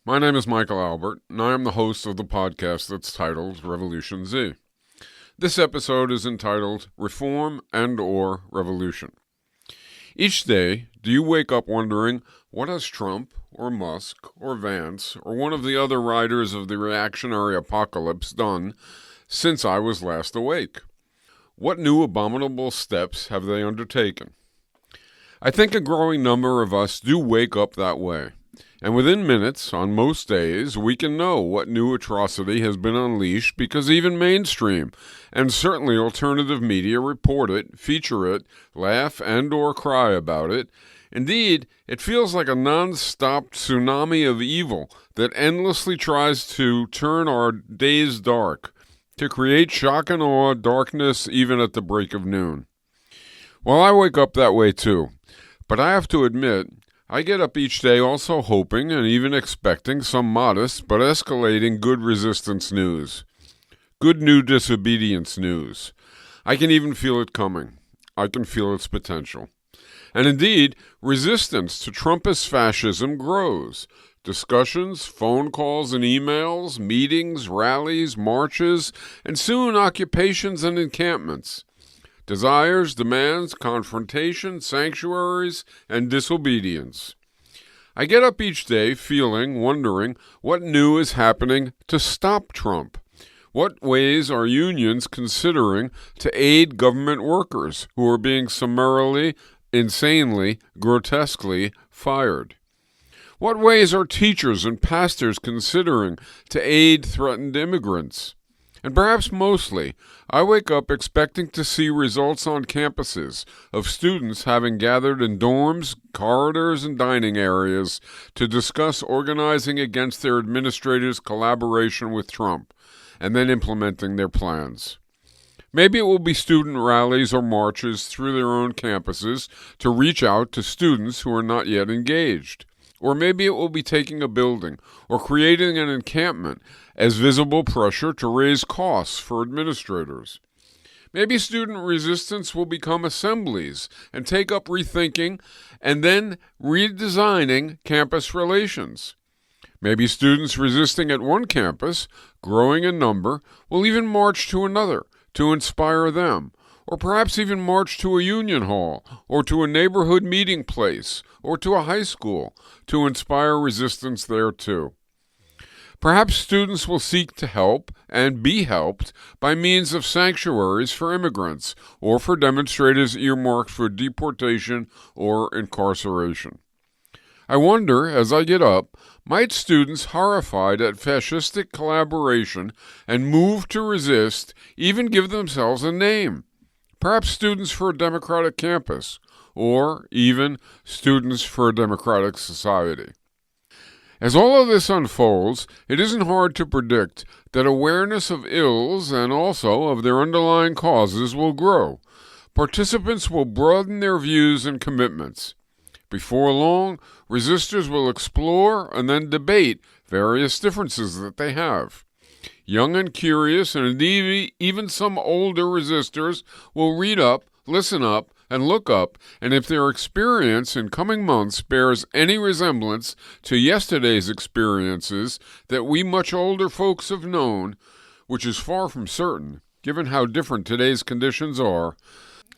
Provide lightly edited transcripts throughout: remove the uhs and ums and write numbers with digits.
My name is Michael Albert, and I am the host of the podcast that's titled RevolutionZ. This episode is entitled Reform and/or Revolution. Each day, do you wake up wondering, what has Trump, or Musk, or Vance, or one of the other riders of the reactionary apocalypse done since I was last awake? What new abominable steps have they undertaken? I think a growing number of us do wake up that way. And within minutes, on most days, we can know what new atrocity has been unleashed because even mainstream, and certainly alternative media report it, feature it, laugh and/or cry about it. Indeed, it feels like a non-stop tsunami of evil that endlessly tries to turn our days dark, to create shock and awe, darkness even at the break of noon. Well, I wake up that way too, but I have to admit, I get up each day also hoping and even expecting some modest but escalating good resistance news. Good new disobedience news. I can even feel it coming. I can feel its potential. And indeed, resistance to Trumpist fascism grows. Discussions, phone calls and emails, meetings, rallies, marches, and soon occupations and encampments. Desires, demands, confrontation, sanctuaries, and disobedience. I get up each day feeling, wondering, what new is happening to stop Trump? What ways are unions considering to aid government workers who are being summarily, insanely, grotesquely fired? What ways are teachers and pastors considering to aid threatened immigrants? And perhaps mostly, I wake up expecting to see results on campuses of students having gathered in dorms, corridors, and dining areas to discuss organizing against their administrators' collaboration with Trump, and then implementing their plans. Maybe it will be student rallies or marches through their own campuses to reach out to students who are not yet engaged. Or maybe it will be taking a building or creating an encampment as visible pressure to raise costs for administrators. Maybe student resistance will become assemblies and take up rethinking and then redesigning campus relations. Maybe students resisting at one campus, growing in number, will even march to another to inspire them, or perhaps even march to a union hall, or to a neighborhood meeting place, or to a high school, to inspire resistance there too. Perhaps students will seek to help and be helped by means of sanctuaries for immigrants, or for demonstrators earmarked for deportation or incarceration. I wonder, as I get up, might students horrified at fascistic collaboration and moved to resist even give themselves a name? Perhaps students for a democratic campus, or even students for a democratic society. As all of this unfolds, it isn't hard to predict that awareness of ills and also of their underlying causes will grow. Participants will broaden their views and commitments. Before long, resistors will explore and then debate various differences that they have. Young and curious, and indeed even some older resistors will read up, listen up, and look up, and if their experience in coming months bears any resemblance to yesterday's experiences that we much older folks have known, which is far from certain, given how different today's conditions are,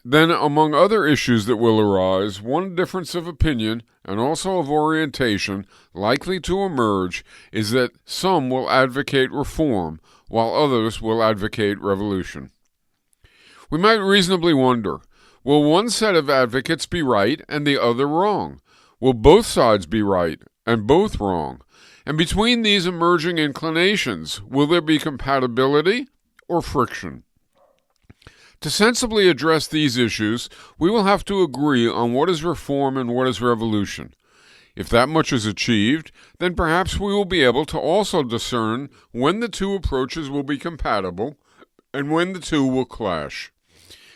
then among other issues that will arise, one difference of opinion and also of orientation likely to emerge is that some will advocate reform, while others will advocate revolution. We might reasonably wonder, will one set of advocates be right and the other wrong? Will both sides be right and both wrong? And between these emerging inclinations, will there be compatibility or friction? To sensibly address these issues, we will have to agree on what is reform and what is revolution. If that much is achieved, then perhaps we will be able to also discern when the two approaches will be compatible and when the two will clash.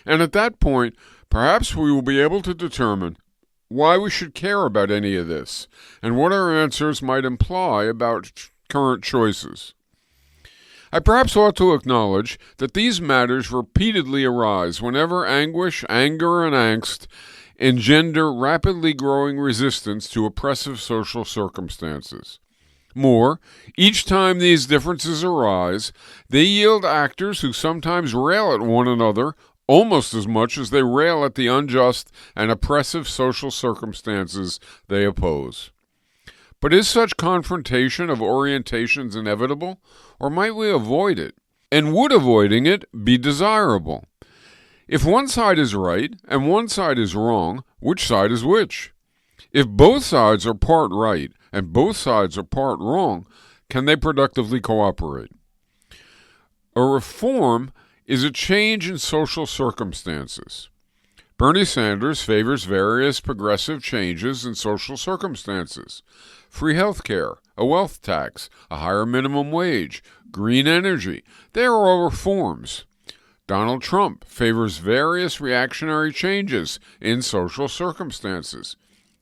And at that point, perhaps we will be able to determine why we should care about any of this and what our answers might imply about current choices. I perhaps ought to acknowledge that these matters repeatedly arise whenever anguish, anger, and angst engender rapidly growing resistance to oppressive social circumstances. More, each time these differences arise, they yield actors who sometimes rail at one another almost as much as they rail at the unjust and oppressive social circumstances they oppose. But is such confrontation of orientations inevitable, or might we avoid it? And would avoiding it be desirable? If one side is right and one side is wrong, which side is which? If both sides are part right and both sides are part wrong, can they productively cooperate? A reform is a change in social circumstances. Bernie Sanders favors various progressive changes in social circumstances: free health care, a wealth tax, a higher minimum wage, green energy. They are all reforms. Donald Trump favors various reactionary changes in social circumstances: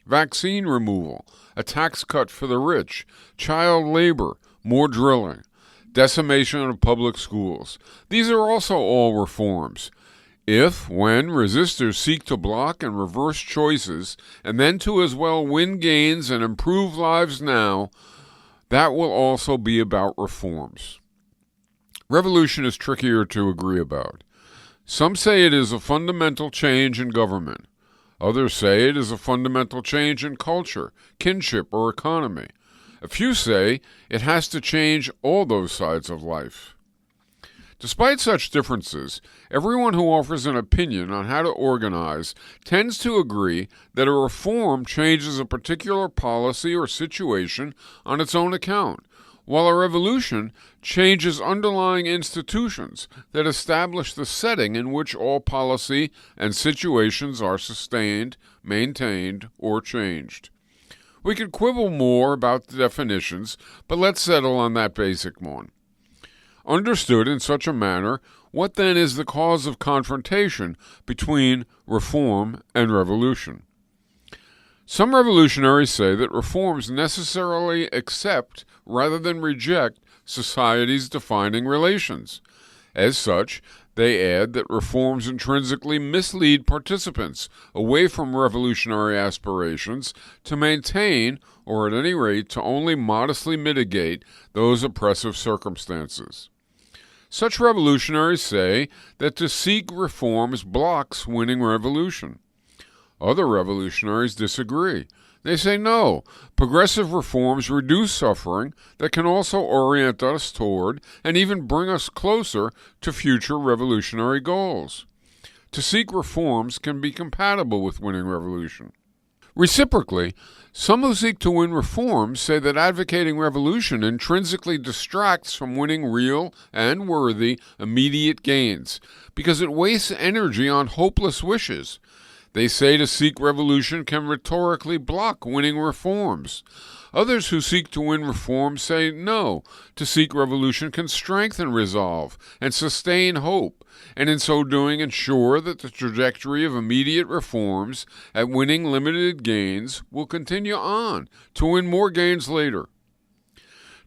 vaccine removal, a tax cut for the rich, child labor, more drilling, decimation of public schools. These are also all reforms. If, when resistors seek to block and reverse choices, and then to as well win gains and improve lives now, that will also be about reforms. Revolution is trickier to agree about. Some say it is a fundamental change in government. Others say it is a fundamental change in culture, kinship, or economy. A few say it has to change all those sides of life. Despite such differences, everyone who offers an opinion on how to organize tends to agree that a reform changes a particular policy or situation on its own account, while a revolution changes underlying institutions that establish the setting in which all policy and situations are sustained, maintained, or changed. We could quibble more about the definitions, but let's settle on that basic one. Understood in such a manner, what then is the cause of confrontation between reform and revolution? Some revolutionaries say that reforms necessarily accept rather than reject society's defining relations. As such, they add that reforms intrinsically mislead participants away from revolutionary aspirations to maintain, or at any rate to only modestly mitigate, those oppressive circumstances. Such revolutionaries say that to seek reforms blocks winning revolution. Other revolutionaries disagree. They say no, progressive reforms reduce suffering that can also orient us toward and even bring us closer to future revolutionary goals. To seek reforms can be compatible with winning revolution. Reciprocally, some who seek to win reforms say that advocating revolution intrinsically distracts from winning real and worthy immediate gains because it wastes energy on hopeless wishes. They say to seek revolution can rhetorically block winning reforms. Others who seek to win reform say no, to seek revolution can strengthen resolve and sustain hope, and in so doing ensure that the trajectory of immediate reforms at winning limited gains will continue on to win more gains later.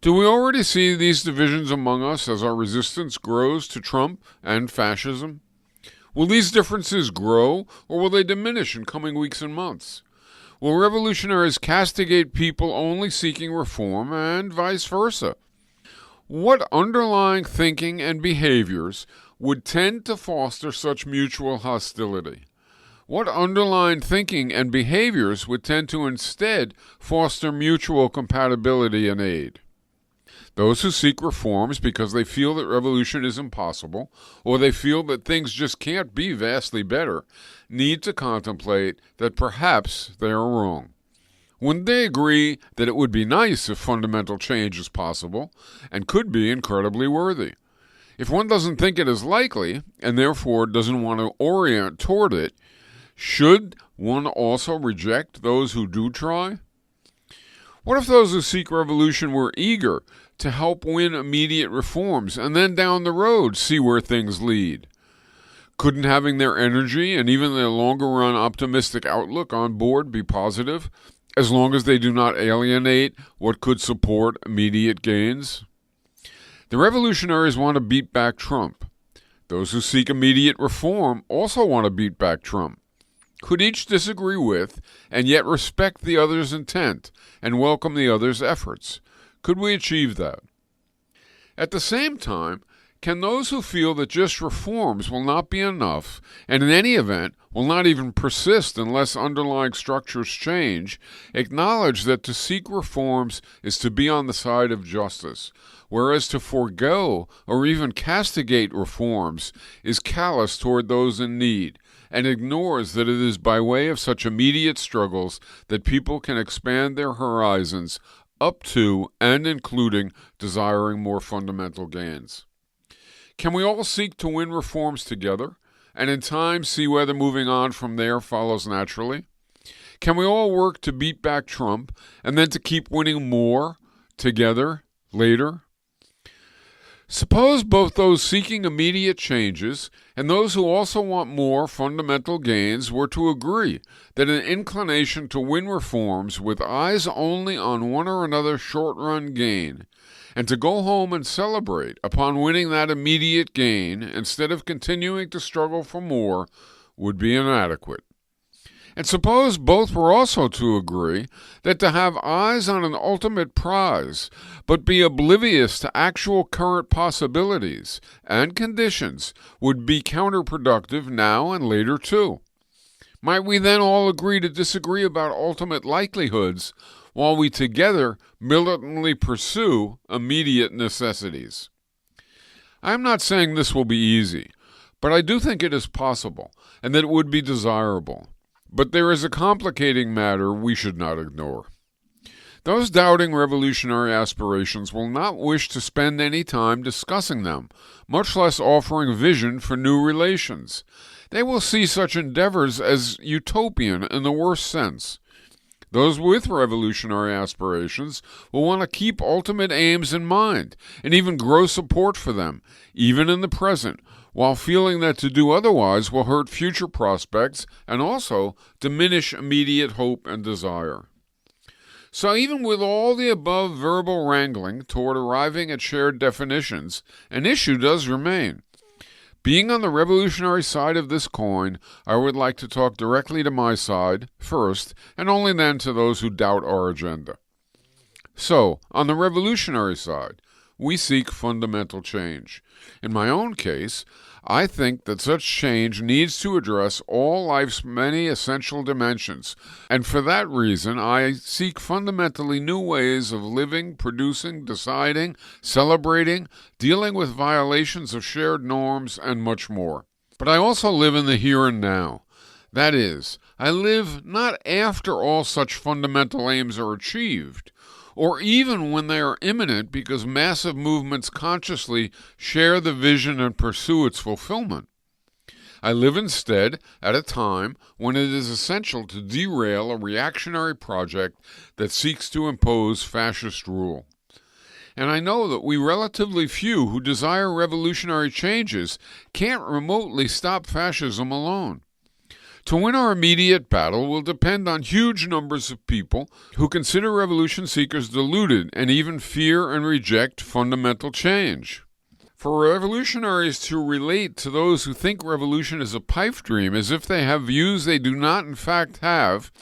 Do we already see these divisions among us as our resistance grows to Trump and fascism? Will these differences grow, or will they diminish in coming weeks and months? Will revolutionaries castigate people only seeking reform, and vice versa? What underlying thinking and behaviors would tend to foster such mutual hostility? What underlying thinking and behaviors would tend to instead foster mutual compatibility and aid? Those who seek reforms because they feel that revolution is impossible, or they feel that things just can't be vastly better, need to contemplate that perhaps they are wrong. When they agree that it would be nice if fundamental change is possible, and could be incredibly worthy. If one doesn't think it is likely, and therefore doesn't want to orient toward it, should one also reject those who do try? What if those who seek revolution were eager to help win immediate reforms and then down the road see where things lead? Couldn't having their energy and even their longer-run optimistic outlook on board be positive, as long as they do not alienate what could support immediate gains? The revolutionaries want to beat back Trump. Those who seek immediate reform also want to beat back Trump. Could each disagree with and yet respect the other's intent and welcome the other's efforts? Could we achieve that? At the same time, can those who feel that just reforms will not be enough, and in any event will not even persist unless underlying structures change, acknowledge that to seek reforms is to be on the side of justice, whereas to forego or even castigate reforms is callous toward those in need, and ignores that it is by way of such immediate struggles that people can expand their horizons up to and including desiring more fundamental gains? Can we all seek to win reforms together, and in time see whether moving on from there follows naturally? Can we all work to beat back Trump, and then to keep winning more together later? Suppose both those seeking immediate changes and those who also want more fundamental gains were to agree that an inclination to win reforms with eyes only on one or another short-run gain, and to go home and celebrate upon winning that immediate gain instead of continuing to struggle for more, would be inadequate. And suppose both were also to agree that to have eyes on an ultimate prize, but be oblivious to actual current possibilities and conditions, would be counterproductive now and later too. Might we then all agree to disagree about ultimate likelihoods, while we together militantly pursue immediate necessities? I am not saying this will be easy, but I do think it is possible, and that it would be desirable. But there is a complicating matter we should not ignore. Those doubting revolutionary aspirations will not wish to spend any time discussing them, much less offering vision for new relations. They will see such endeavors as utopian in the worst sense. Those with revolutionary aspirations will want to keep ultimate aims in mind and even grow support for them, even in the present, while feeling that to do otherwise will hurt future prospects and also diminish immediate hope and desire. So even with all the above verbal wrangling toward arriving at shared definitions, an issue does remain. Being on the revolutionary side of this coin, I would like to talk directly to my side first, and only then to those who doubt our agenda. So, on the revolutionary side, we seek fundamental change. In my own case, I think that such change needs to address all life's many essential dimensions, and for that reason I seek fundamentally new ways of living, producing, deciding, celebrating, dealing with violations of shared norms, and much more. But I also live in the here and now. That is, I live not after all such fundamental aims are achieved, or even when they are imminent because massive movements consciously share the vision and pursue its fulfillment. I live instead at a time when it is essential to derail a reactionary project that seeks to impose fascist rule. And I know that we relatively few who desire revolutionary changes can't remotely stop fascism alone. To win our immediate battle will depend on huge numbers of people who consider revolution seekers deluded and even fear and reject fundamental change. For revolutionaries to relate to those who think revolution is a pipe dream as if they have views they do not in fact have,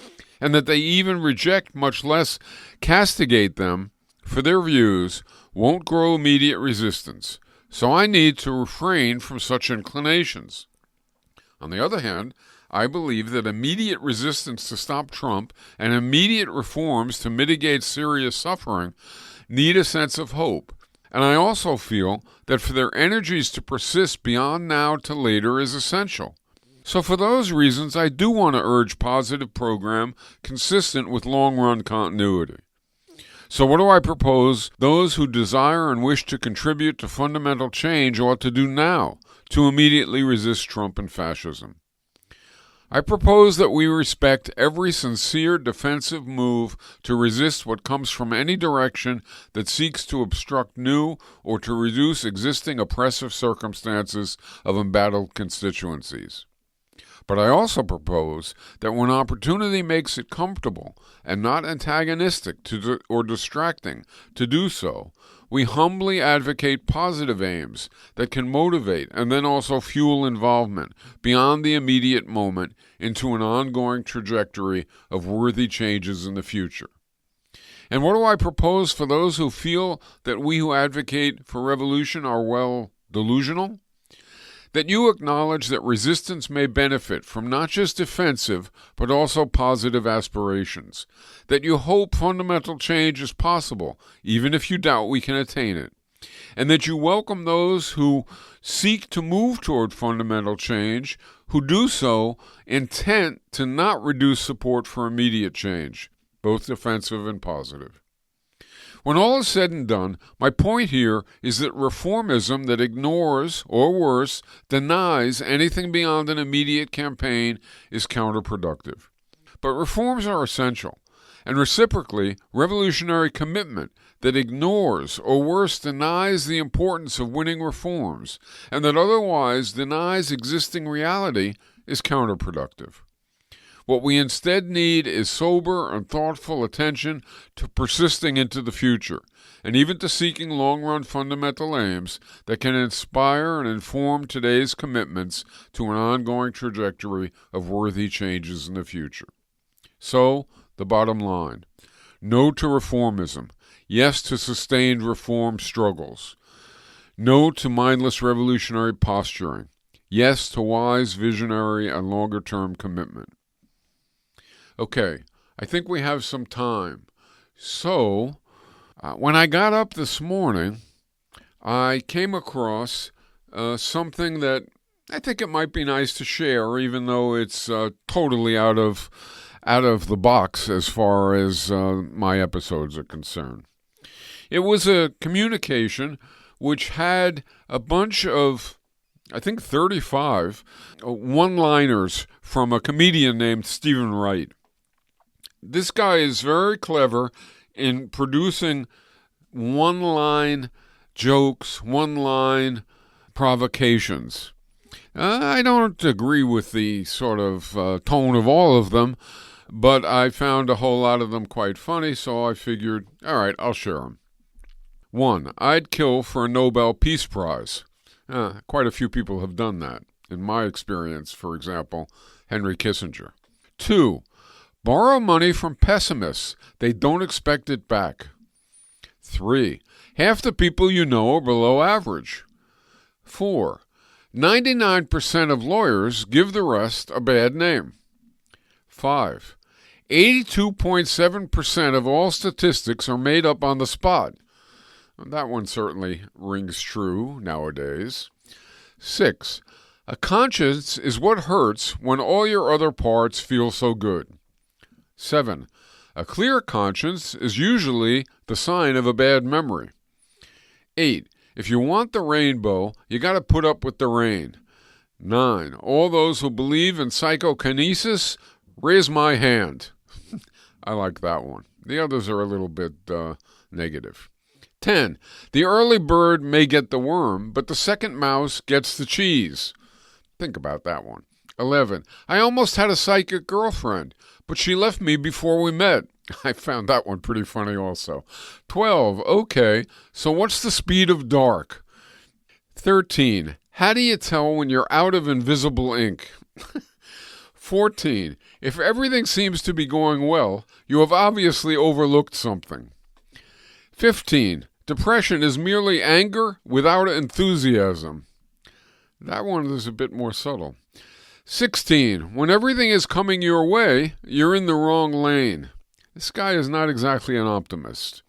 and that they even reject, much less castigate them for their views, won't grow immediate resistance. So I need to refrain from such inclinations. On the other hand, I believe that immediate resistance to stop Trump and immediate reforms to mitigate serious suffering need a sense of hope. And I also feel that for their energies to persist beyond now to later is essential. So for those reasons, I do want to urge positive program consistent with long-run continuity. So what do I propose those who desire and wish to contribute to fundamental change ought to do now to immediately resist Trump and fascism? I propose that we respect every sincere defensive move to resist what comes from any direction that seeks to obstruct new or to reduce existing oppressive circumstances of embattled constituencies. But I also propose that when opportunity makes it comfortable and not antagonistic or distracting to do so, we humbly advocate positive aims that can motivate and then also fuel involvement beyond the immediate moment into an ongoing trajectory of worthy changes in the future. And what do I propose for those who feel that we who advocate for revolution are, well, delusional? That you acknowledge that resistance may benefit from not just defensive, but also positive aspirations. That you hope fundamental change is possible, even if you doubt we can attain it. And that you welcome those who seek to move toward fundamental change, who do so intent to not reduce support for immediate change, both defensive and positive. When all is said and done, my point here is that reformism that ignores, or worse, denies anything beyond an immediate campaign is counterproductive. But reforms are essential, and reciprocally, revolutionary commitment that ignores, or worse, denies the importance of winning reforms, and that otherwise denies existing reality is counterproductive. What we instead need is sober and thoughtful attention to persisting into the future, and even to seeking long-run fundamental aims that can inspire and inform today's commitments to an ongoing trajectory of worthy changes in the future. So, the bottom line: no to reformism, yes to sustained reform struggles. No to mindless revolutionary posturing, yes to wise, visionary, and longer-term commitment. Okay, I think we have some time. So, when I got up this morning, I came across something that I think it might be nice to share, even though it's totally out of the box as far as my episodes are concerned. It was a communication which had a bunch of, I think 35, one-liners from a comedian named Stephen Wright. This guy is very clever in producing one-line jokes, one-line provocations. I don't agree with the sort of tone of all of them, but I found a whole lot of them quite funny, so I figured, all right, I'll share them. 1. I'd kill for a Nobel Peace Prize. Quite a few people have done that. In my experience, for example, Henry Kissinger. 2. Borrow money from pessimists. They don't expect it back. 3. Half the people you know are below average. 4. 99% of lawyers give the rest a bad name. 5. 82.7% of all statistics are made up on the spot. That one certainly rings true nowadays. 6. A conscience is what hurts when all your other parts feel so good. 7. A clear conscience is usually the sign of a bad memory. 8. If you want the rainbow, you got to put up with the rain. 9. All those who believe in psychokinesis, raise my hand. I like that one. The others are a little bit negative. 10. The early bird may get the worm, but the second mouse gets the cheese. Think about that one. 11. I almost had a psychic girlfriend, but she left me before we met. I found that one pretty funny also. 12. Okay, so what's the speed of dark? 13. How do you tell when you're out of invisible ink? 14. If everything seems to be going well, you have obviously overlooked something. 15. Depression is merely anger without enthusiasm. That one is a bit more subtle. 16. When everything is coming your way, you're in the wrong lane. This guy is not exactly an optimist.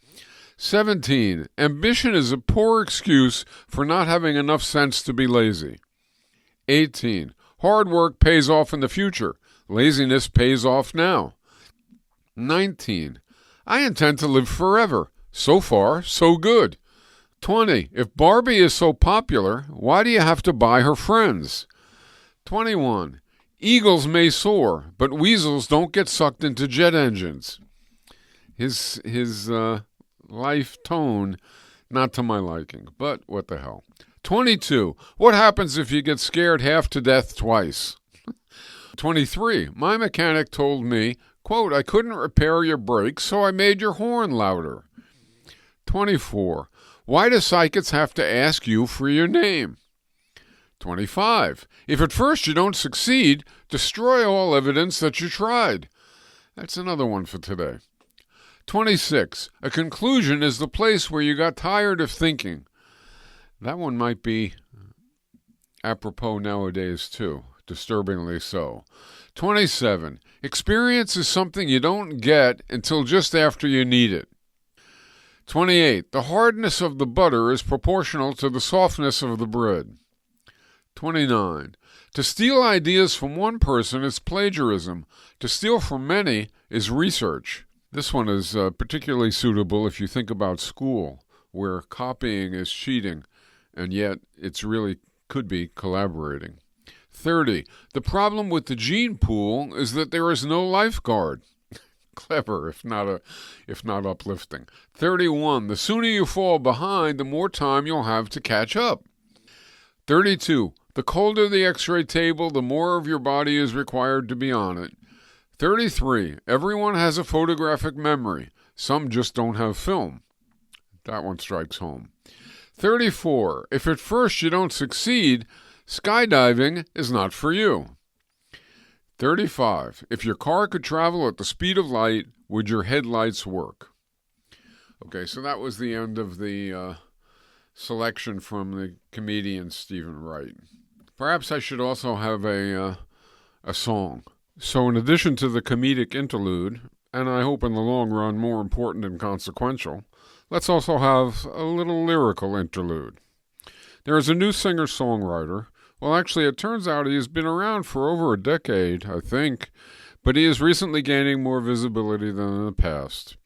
17. Ambition is a poor excuse for not having enough sense to be lazy. 18. Hard work pays off in the future. Laziness pays off now. 19. I intend to live forever. So far, so good. 20. If Barbie is so popular, why do you have to buy her friends? 21. Eagles may soar, but weasels don't get sucked into jet engines. His life tone, not to my liking, but what the hell. 22. What happens if you get scared half to death twice? 23. My mechanic told me, quote, I couldn't repair your brakes, so I made your horn louder. 24. Why do psychics have to ask you for your name? 25. If at first you don't succeed, destroy all evidence that you tried. That's another one for today. 26. A conclusion is the place where you got tired of thinking. That one might be apropos nowadays too, disturbingly so. 27. Experience is something you don't get until just after you need it. 28. The hardness of the butter is proportional to the softness of the bread. 29. To steal ideas from one person is plagiarism. To steal from many is research. This one is particularly suitable if you think about school, where copying is cheating, and yet it's really could be collaborating. 30. The problem with the gene pool is that there is no lifeguard. Clever, if not uplifting. 31. The sooner you fall behind, the more time you'll have to catch up. 32. The colder the X-ray table, the more of your body is required to be on it. 33. Everyone has a photographic memory. Some just don't have film. That one strikes home. 34. If at first you don't succeed, skydiving is not for you. 35. If your car could travel at the speed of light, would your headlights work? Okay, so that was the end of the selection from the comedian Stephen Wright. Perhaps I should also have a song. So in addition to the comedic interlude, and I hope in the long run more important and consequential, let's also have a little lyrical interlude. There is a new singer-songwriter. Well, actually, it turns out he has been around for over a decade, I think, but he is recently gaining more visibility than in the past.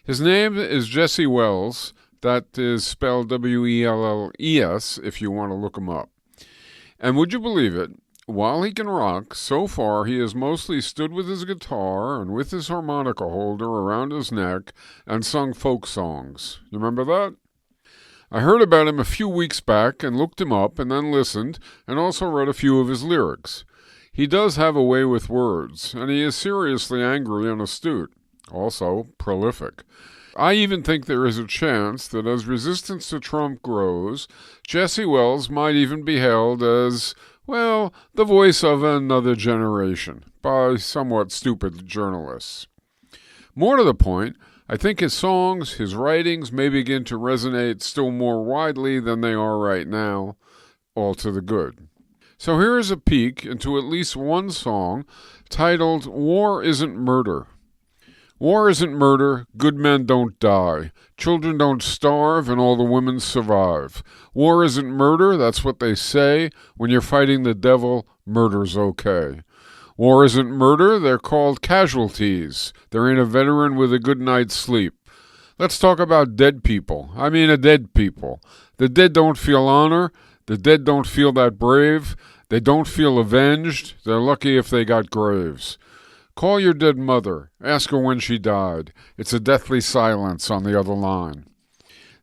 His name is Jesse Wells. That is spelled W-E-L-L-E-S if you want to look him up. And would you believe it? While he can rock, so far he has mostly stood with his guitar and with his harmonica holder around his neck and sung folk songs. You remember that? I heard about him a few weeks back and looked him up and then listened and also read a few of his lyrics. He does have a way with words, and he is seriously angry and astute, also prolific. I even think there is a chance that as resistance to Trump grows, Jesse Wells might even be hailed as, well, the voice of another generation by somewhat stupid journalists. More to the point, I think his songs, his writings may begin to resonate still more widely than they are right now, all to the good. So here is a peek into at least one song titled War Isn't Murder. War isn't murder, good men don't die, children don't starve, and all the women survive. War isn't murder, that's what they say. When you're fighting the devil, murder's okay. War isn't murder, they're called casualties. There ain't a veteran with a good night's sleep. Let's talk about dead people. I mean a dead people. The dead don't feel honor, the dead don't feel that brave, they don't feel avenged, they're lucky if they got graves. Call your dead mother. Ask her when she died. It's a deathly silence on the other line.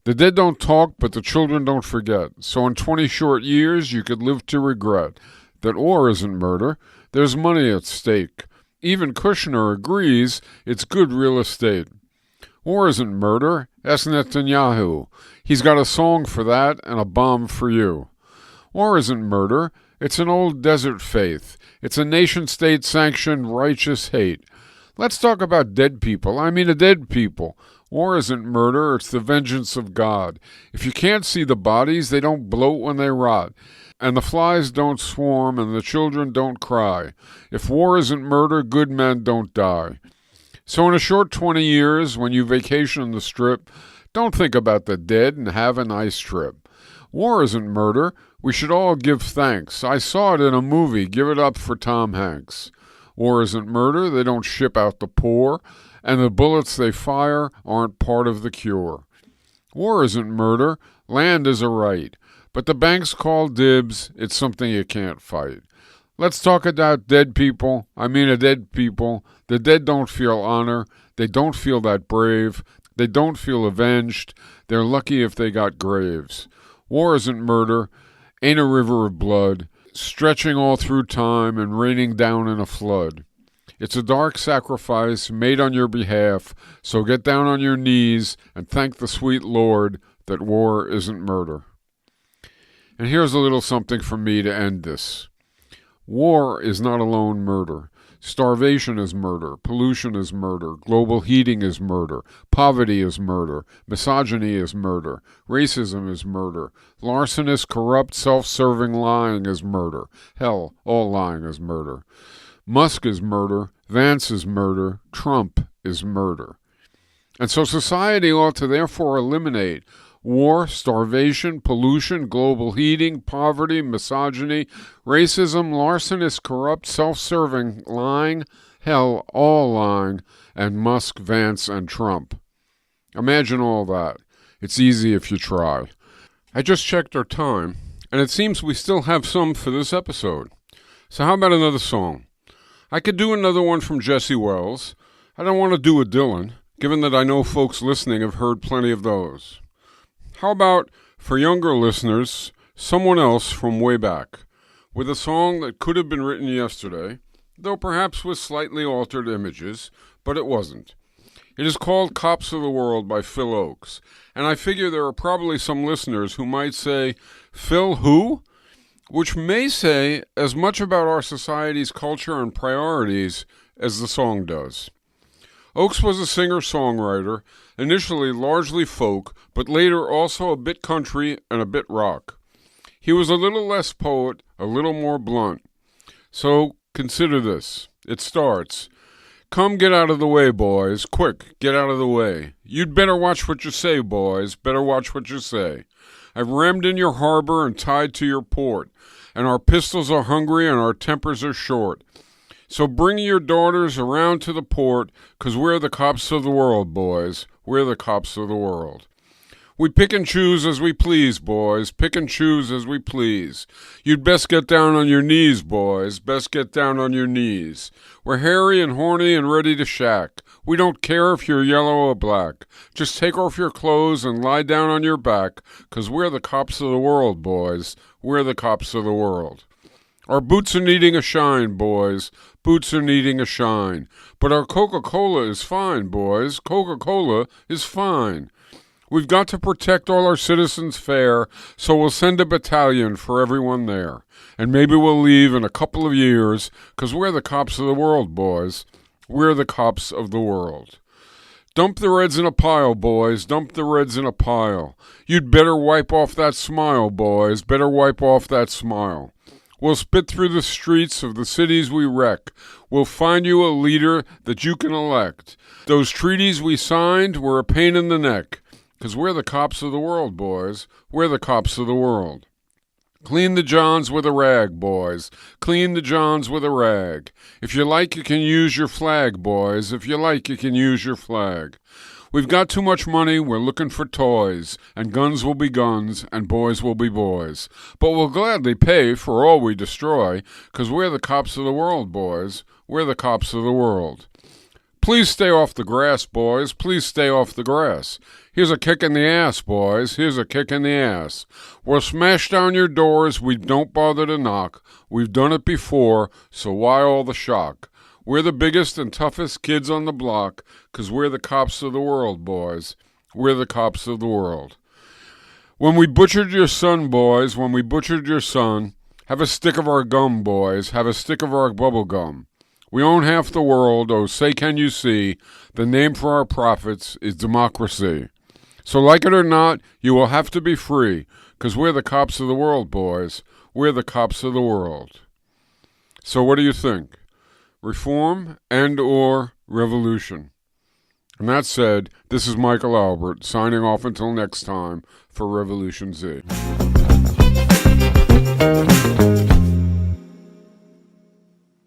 The dead don't talk, but the children don't forget. So in 20 short years, you could live to regret that war isn't murder. There's money at stake. Even Kushner agrees it's good real estate. War isn't murder. Ask Netanyahu. He's got a song for that and a bomb for you. War isn't murder. It's an old desert faith. It's a nation-state sanctioned righteous hate. Let's talk about dead people. I mean a dead people. War isn't murder, it's the vengeance of God. If you can't see the bodies, they don't bloat when they rot. And the flies don't swarm and the children don't cry. If war isn't murder, good men don't die. So in a short 20 years, when you vacation on the Strip, don't think about the dead and have a nice trip. War isn't murder. We should all give thanks. I saw it in a movie. Give it up for Tom Hanks. War isn't murder. They don't ship out the poor. And the bullets they fire aren't part of the cure. War isn't murder. Land is a right. But the banks call dibs. It's something you can't fight. Let's talk about dead people. I mean a dead people. The dead don't feel honor. They don't feel that brave. They don't feel avenged. They're lucky if they got graves. War isn't murder. Ain't a river of blood, stretching all through time and raining down in a flood. It's a dark sacrifice made on your behalf, so get down on your knees and thank the sweet Lord that war isn't murder. And here's a little something from me to end this. War is not alone murder. Starvation is murder. Pollution is murder. Global heating is murder. Poverty is murder. Misogyny is murder. Racism is murder. Larcenous, corrupt, self-serving lying is murder. Hell, all lying is murder. Musk is murder. Vance is murder. Trump is murder. And so society ought to therefore eliminate war, starvation, pollution, global heating, poverty, misogyny, racism, larcenous, corrupt, self-serving, lying, hell, all lying, and Musk, Vance, and Trump. Imagine all that. It's easy if you try. I just checked our time, and it seems we still have some for this episode. So how about another song? I could do another one from Jesse Wells. I don't want to do a Dylan, given that I know folks listening have heard plenty of those. How about, for younger listeners, someone else from way back, with a song that could have been written yesterday, though perhaps with slightly altered images, but it wasn't. It is called Cops of the World by Phil Oakes, and I figure there are probably some listeners who might say, Phil who? Which may say as much about our society's culture and priorities as the song does. Oakes was a singer-songwriter, initially largely folk, but later also a bit country and a bit rock. He was a little less poet, a little more blunt. So consider this. It starts, "Come get out of the way, boys. Quick, get out of the way. You'd better watch what you say, boys. Better watch what you say. I've rammed in your harbor and tied to your port, and our pistols are hungry and our tempers are short. So bring your daughters around to the port, 'cause we're the cops of the world, boys. We're the cops of the world. We pick and choose as we please, boys. Pick and choose as we please. You'd best get down on your knees, boys. Best get down on your knees. We're hairy and horny and ready to shack. We don't care if you're yellow or black. Just take off your clothes and lie down on your back, 'cause we're the cops of the world, boys. We're the cops of the world. Our boots are needing a shine, boys. Boots are needing a shine. But our Coca-Cola is fine, boys. Coca-Cola is fine. We've got to protect all our citizens fair, so we'll send a battalion for everyone there. And maybe we'll leave in a couple of years, 'cause we're the cops of the world, boys. We're the cops of the world. Dump the Reds in a pile, boys. Dump the Reds in a pile. You'd better wipe off that smile, boys. Better wipe off that smile. We'll spit through the streets of the cities we wreck. We'll find you a leader that you can elect. Those treaties we signed were a pain in the neck, 'cause we're the cops of the world, boys. We're the cops of the world. Clean the johns with a rag, boys. Clean the johns with a rag. If you like, you can use your flag, boys. If you like, you can use your flag. We've got too much money, we're looking for toys, and guns will be guns, and boys will be boys. But we'll gladly pay for all we destroy, 'cause we're the cops of the world, boys. We're the cops of the world. Please stay off the grass, boys. Please stay off the grass. Here's a kick in the ass, boys. Here's a kick in the ass. We'll smash down your doors, we don't bother to knock. We've done it before, so why all the shock? We're the biggest and toughest kids on the block, 'cause we're the cops of the world, boys. We're the cops of the world. When we butchered your son, boys, when we butchered your son, have a stick of our gum, boys, have a stick of our bubble gum. We own half the world, oh say can you see, the name for our profits is democracy. So like it or not, you will have to be free, 'cause we're the cops of the world, boys. We're the cops of the world. So what do you think? Reform and or revolution? And that said, this is Michael Albert, signing off until next time for Revolution Z.